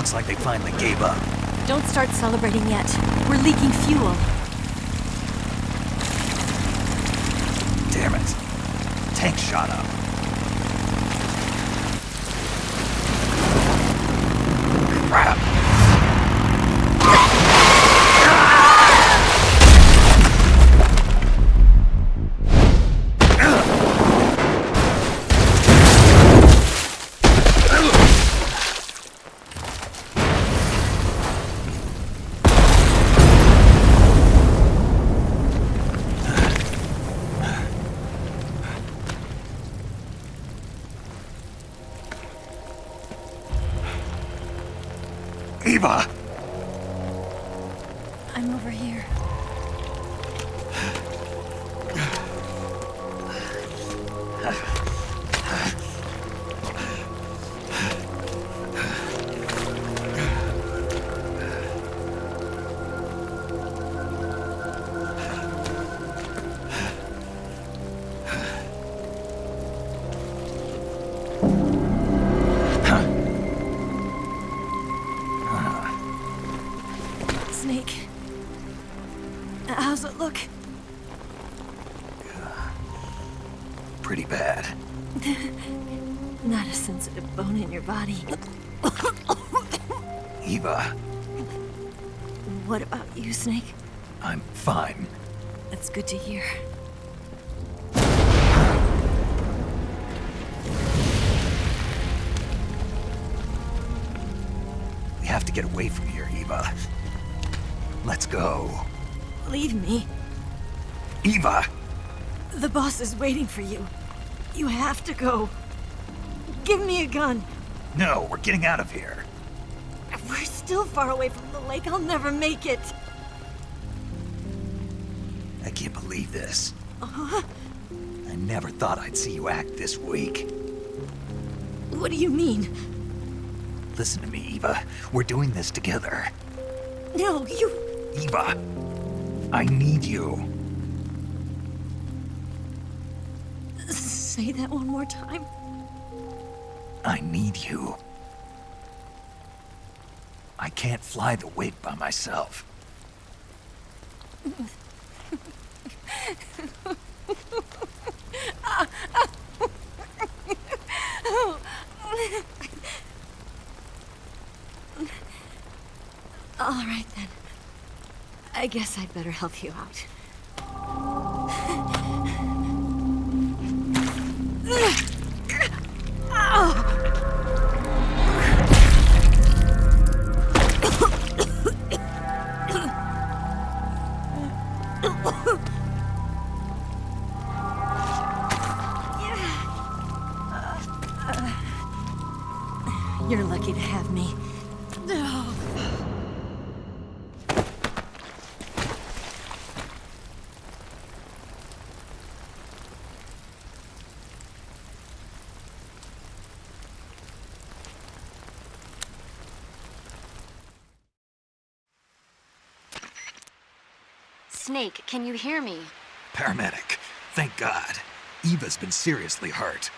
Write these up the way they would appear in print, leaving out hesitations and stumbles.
Looks like they finally gave up. Don't start celebrating yet. We're leaking fuel. Damn it. Tank shot up. Crap! Eva! I'm over here. Snake. How's it look? Pretty bad. Not a sensitive bone in your body. Eva, What about you, Snake? I'm fine. That's good to hear. We have to get away from here, Eva. Let's go. Leave me. Eva! The boss is waiting for you. You have to go. Give me a gun. No, we're getting out of here. We're still far away from the lake. I'll never make it. I can't believe this. I never thought I'd see you act this weak. What do you mean? Listen to me, Eva. We're doing this together. No, you... Eva, I need you. Say that one more time. I need you. I can't fly the wig by myself. All right, then. I guess I'd better help you out. You're lucky to have me. Snake, can you hear me? Paramedic, thank God. Eva's been seriously hurt.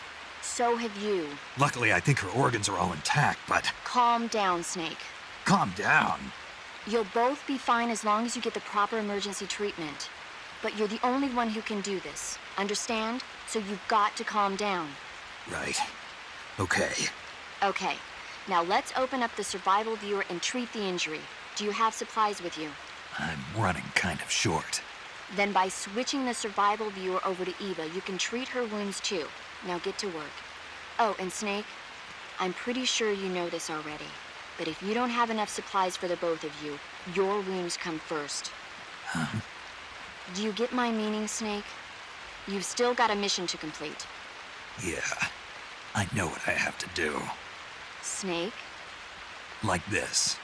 So have you. Luckily, I think her organs are all intact, but... Calm down, Snake. Calm down. You'll both be fine as long as you get the proper emergency treatment. But you're the only one who can do this. Understand? So you've got to calm down. Right. Okay. Okay. Now let's open up the survival viewer and treat the injury. Do you have supplies with you? I'm running kind of short. Then by switching the survival viewer over to Eva, you can treat her wounds too. Now get to work. Oh, and Snake, I'm pretty sure you know this already, but if you don't have enough supplies for the both of you, your wounds come first. Do you get my meaning, Snake? You've still got a mission to complete. Yeah, I know what I have to do. Snake? Like this.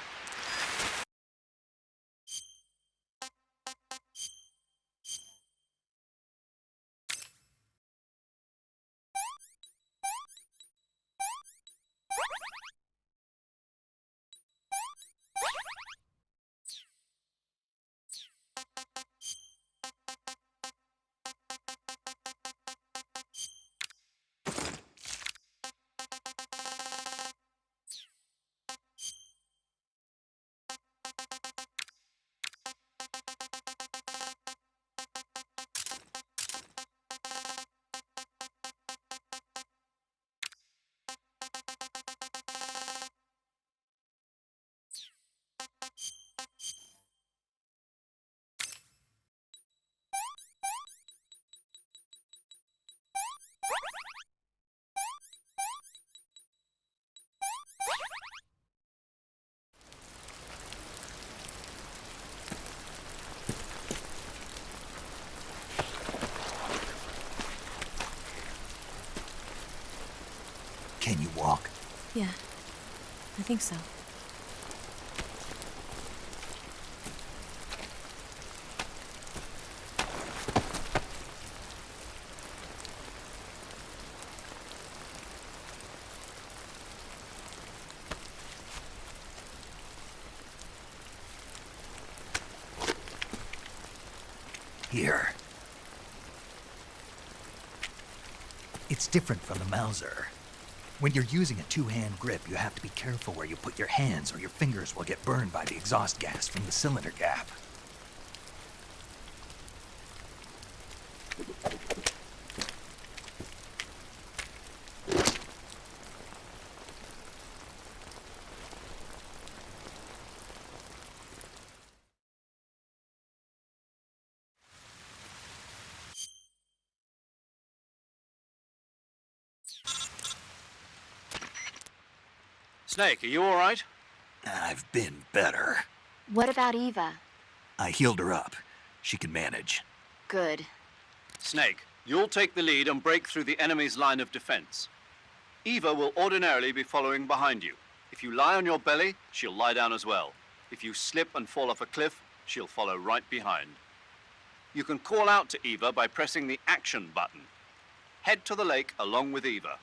Can you walk? Yeah, I think so. Here. It's different from the Mauser. When you're using a two-hand grip, you have to be careful where you put your hands or your fingers will get burned by the exhaust gas from the cylinder gap. Snake, are you all right? I've been better. What about Eva? I healed her up. She can manage. Good. Snake, you'll take the lead and break through the enemy's line of defense. Eva will ordinarily be following behind you. If you lie on your belly, she'll lie down as well. If you slip and fall off a cliff, she'll follow right behind. You can call out to Eva by pressing the action button. Head to the lake along with Eva.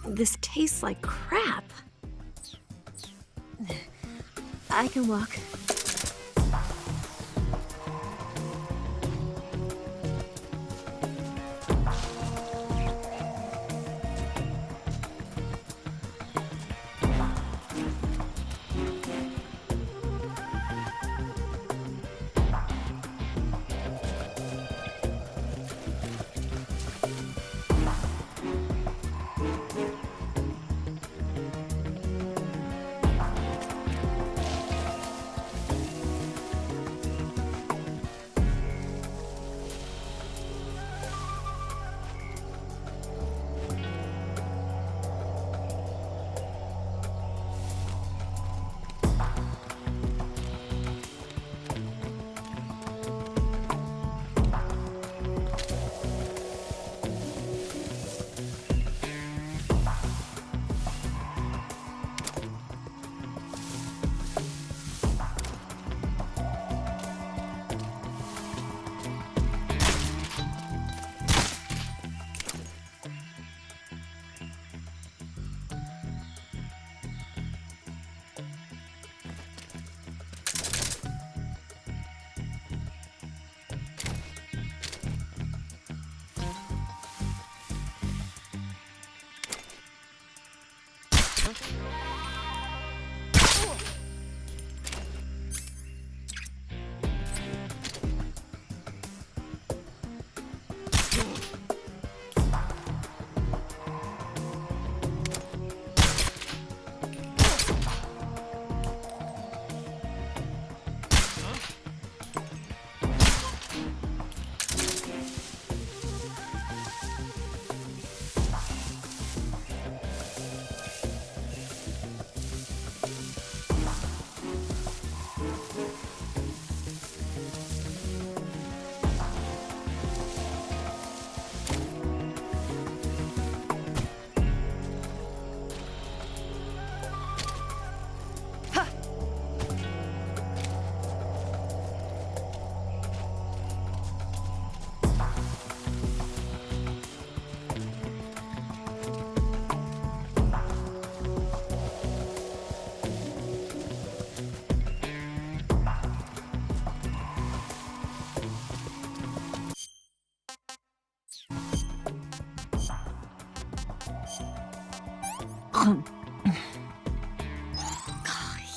This tastes like crap. I can walk.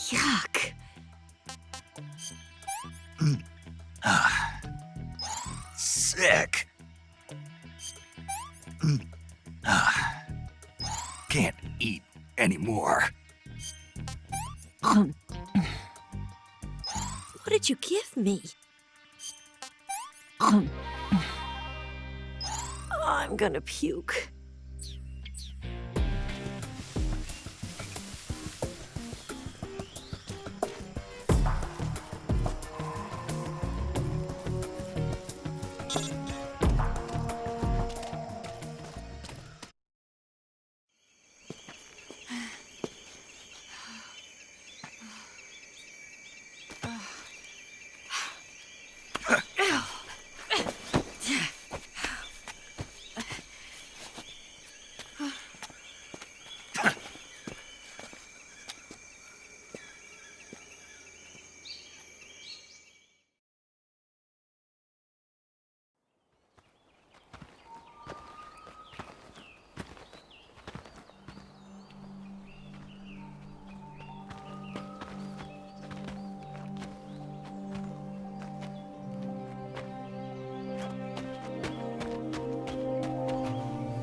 Yuck. Sick. Can't eat anymore. What did you give me? I'm gonna puke.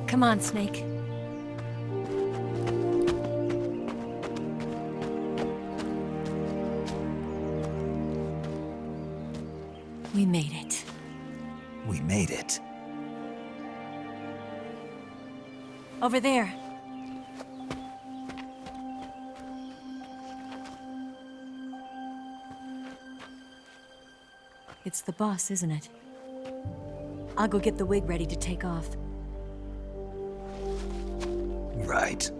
Come on, Snake. We made it. We made it. Over there. It's the boss, isn't it? I'll go get the wig ready to take off. Right.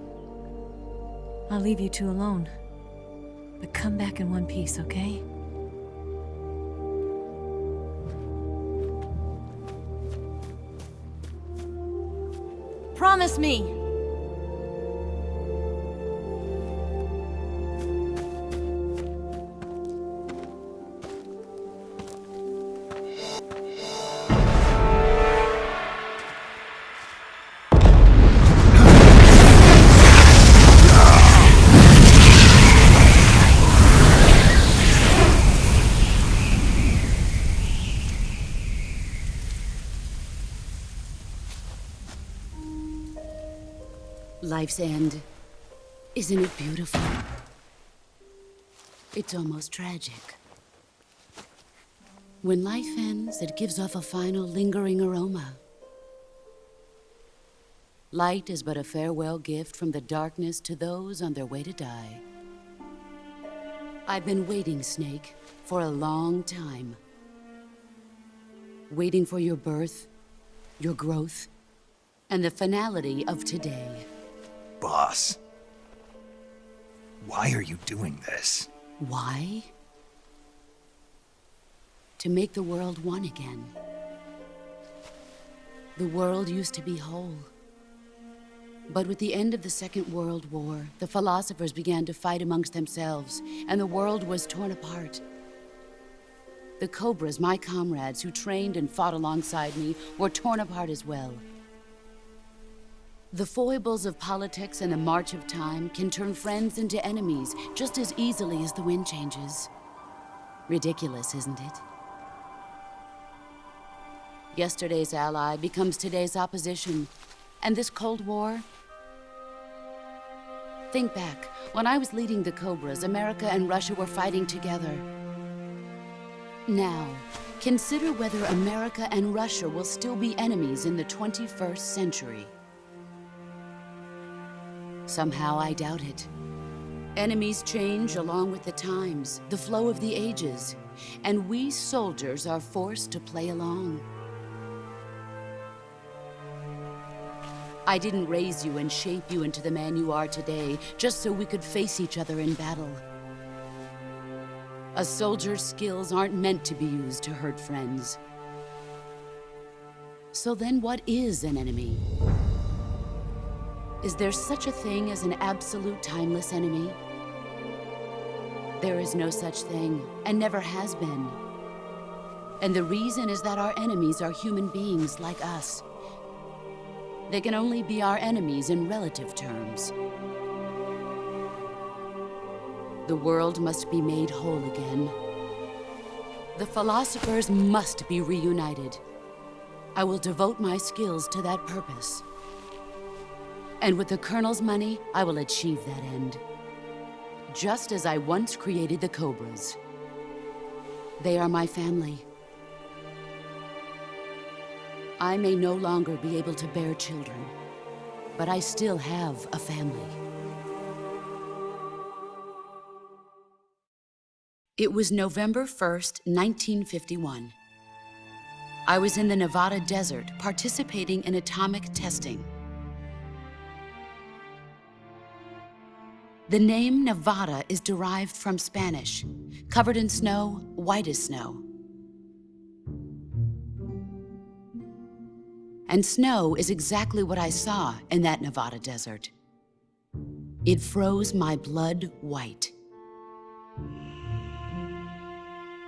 I'll leave you two alone. But come back in one piece, okay? Promise me! Life's end. Isn't it beautiful? It's almost tragic. When life ends, it gives off a final lingering aroma. Light is but a farewell gift from the darkness to those on their way to die. I've been waiting, Snake, for a long time. Waiting for your birth, your growth, and the finality of today. Boss, why are you doing this? Why? To make the world one again. The world used to be whole. But with the end of the Second World War, the philosophers began to fight amongst themselves, and the world was torn apart. The Cobras, my comrades who trained and fought alongside me, were torn apart as well. The foibles of politics and the march of time can turn friends into enemies just as easily as the wind changes. Ridiculous, isn't it? Yesterday's ally becomes today's opposition. And this Cold War? Think back. When I was leading the Cobras, America and Russia were fighting together. Now, consider whether America and Russia will still be enemies in the 21st century. Somehow I doubt it. Enemies change along with the times, the flow of the ages, and we soldiers are forced to play along. I didn't raise you and shape you into the man you are today just so we could face each other in battle. A soldier's skills aren't meant to be used to hurt friends. So then what is an enemy? Is there such a thing as an absolute timeless enemy? There is no such thing, and never has been. And the reason is that our enemies are human beings like us. They can only be our enemies in relative terms. The world must be made whole again. The philosophers must be reunited. I will devote my skills to that purpose. And with the Colonel's money, I will achieve that end. Just as I once created the Cobras. They are my family. I may no longer be able to bear children, but I still have a family. It was November 1st, 1951. I was in the Nevada desert participating in atomic testing. The name Nevada is derived from Spanish, covered in snow, white as snow. And snow is exactly what I saw in that Nevada desert. It froze my blood white.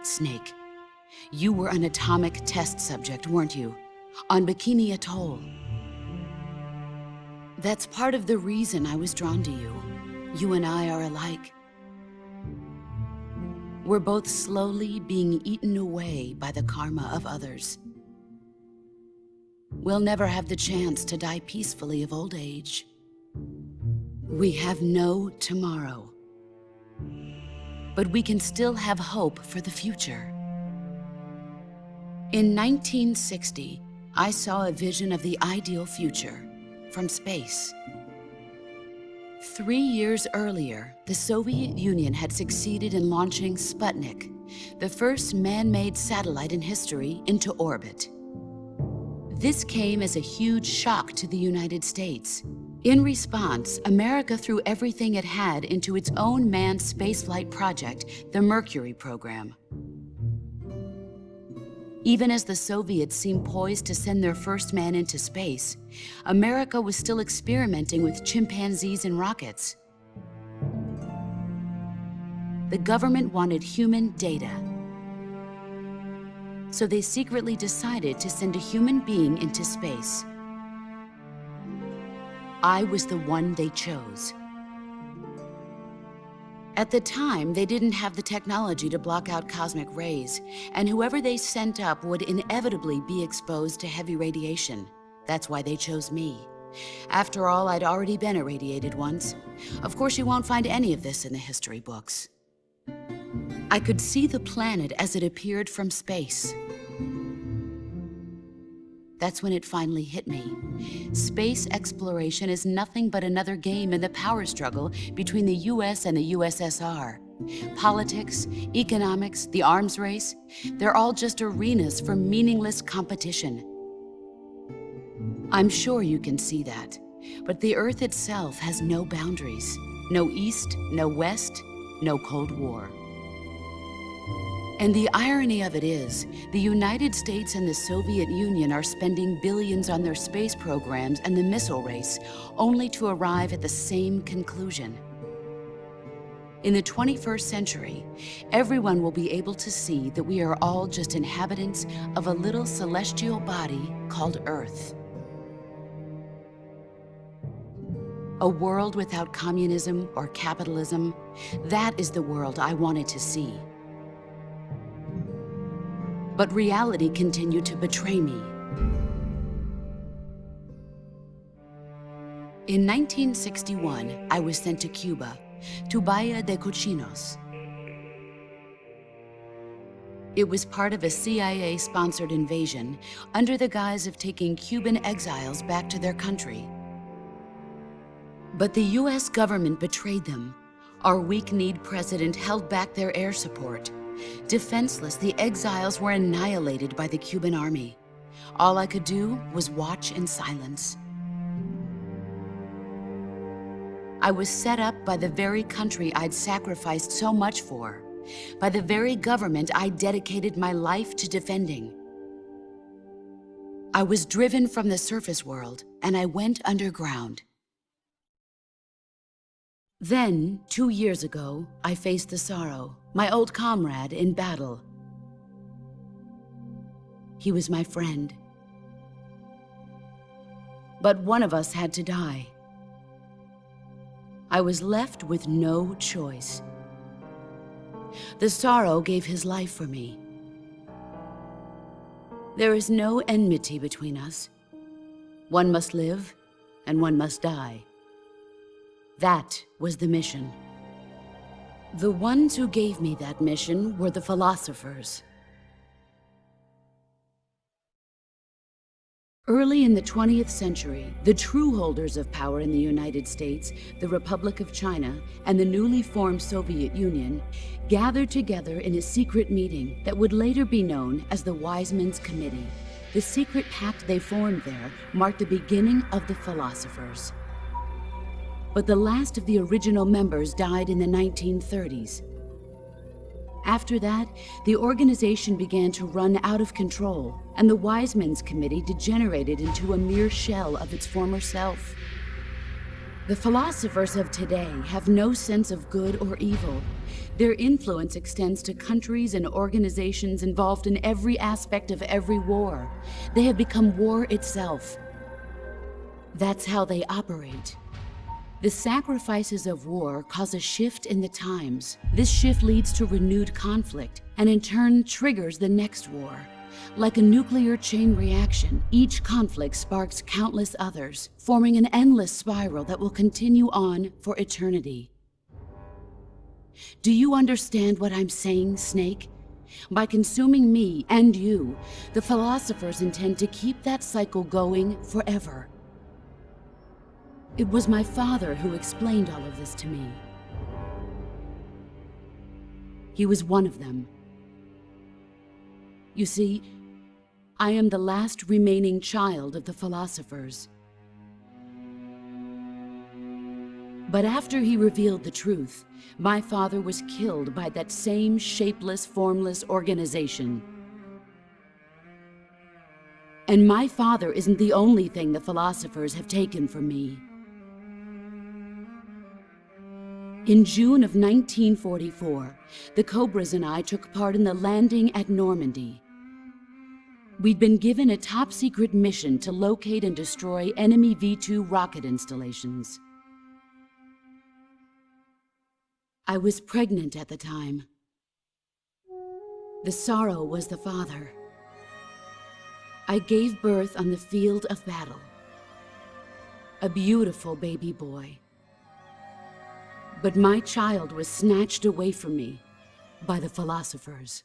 Snake, you were an atomic test subject, weren't you? On Bikini Atoll. That's part of the reason I was drawn to you. You and I are alike. We're both slowly being eaten away by the karma of others. We'll never have the chance to die peacefully of old age. We have no tomorrow. But we can still have hope for the future. In 1960, I saw a vision of the ideal future from space. 3 years earlier, the Soviet Union had succeeded in launching Sputnik, the first man-made satellite in history, into orbit. This came as a huge shock to the United States. In response, America threw everything it had into its own manned spaceflight project, the Mercury program. Even as the Soviets seemed poised to send their first man into space, America was still experimenting with chimpanzees and rockets. The government wanted human data, so they secretly decided to send a human being into space. I was the one they chose. At the time, they didn't have the technology to block out cosmic rays, and whoever they sent up would inevitably be exposed to heavy radiation. That's why they chose me. After all, I'd already been irradiated once. Of course, you won't find any of this in the history books. I could see the planet as it appeared from space. That's when it finally hit me. Space exploration is nothing but another game in the power struggle between the US and the USSR. Politics, economics, the arms race, they're all just arenas for meaningless competition. I'm sure you can see that, but the Earth itself has no boundaries. No East, no West, no Cold War. And the irony of it is, the United States and the Soviet Union are spending billions on their space programs and the missile race, only to arrive at the same conclusion. In the 21st century, everyone will be able to see that we are all just inhabitants of a little celestial body called Earth. A world without communism or capitalism, that is the world I wanted to see. But reality continued to betray me. In 1961, I was sent to Cuba, to Bahia de Cochinos. It was part of a CIA-sponsored invasion under the guise of taking Cuban exiles back to their country. But the US government betrayed them. Our weak-kneed president held back their air support. Defenseless, the exiles were annihilated by the Cuban army. All I could do was watch in silence. I was set up by the very country I'd sacrificed so much for, by the very government I dedicated my life to defending. I was driven from the surface world, and I went underground. Then, 2 years ago, I faced the Sorrow, my old comrade in battle. He was my friend. But one of us had to die. I was left with no choice. The Sorrow gave his life for me. There is no enmity between us. One must live, and one must die. That was the mission. The ones who gave me that mission were the philosophers. Early in the 20th century, the true holders of power in the United States, the Republic of China, and the newly formed Soviet Union gathered together in a secret meeting that would later be known as the Wise Men's Committee. The secret pact they formed there marked the beginning of the philosophers. But the last of the original members died in the 1930s. After that, the organization began to run out of control, and the Wise Men's Committee degenerated into a mere shell of its former self. The philosophers of today have no sense of good or evil. Their influence extends to countries and organizations involved in every aspect of every war. They have become war itself. That's how they operate. The sacrifices of war cause a shift in the times. This shift leads to renewed conflict, and in turn triggers the next war. Like a nuclear chain reaction, each conflict sparks countless others, forming an endless spiral that will continue on for eternity. Do you understand what I'm saying, Snake? By consuming me and you, the philosophers intend to keep that cycle going forever. It was my father who explained all of this to me. He was one of them. You see, I am the last remaining child of the philosophers. But after he revealed the truth, my father was killed by that same shapeless, formless organization. And my father isn't the only thing the philosophers have taken from me. In June of 1944, the Cobras and I took part in the landing at Normandy. We'd been given a top-secret mission to locate and destroy enemy V-2 rocket installations. I was pregnant at the time. The sorrow was the father. I gave birth on the field of battle. A beautiful baby boy. But my child was snatched away from me by the philosophers.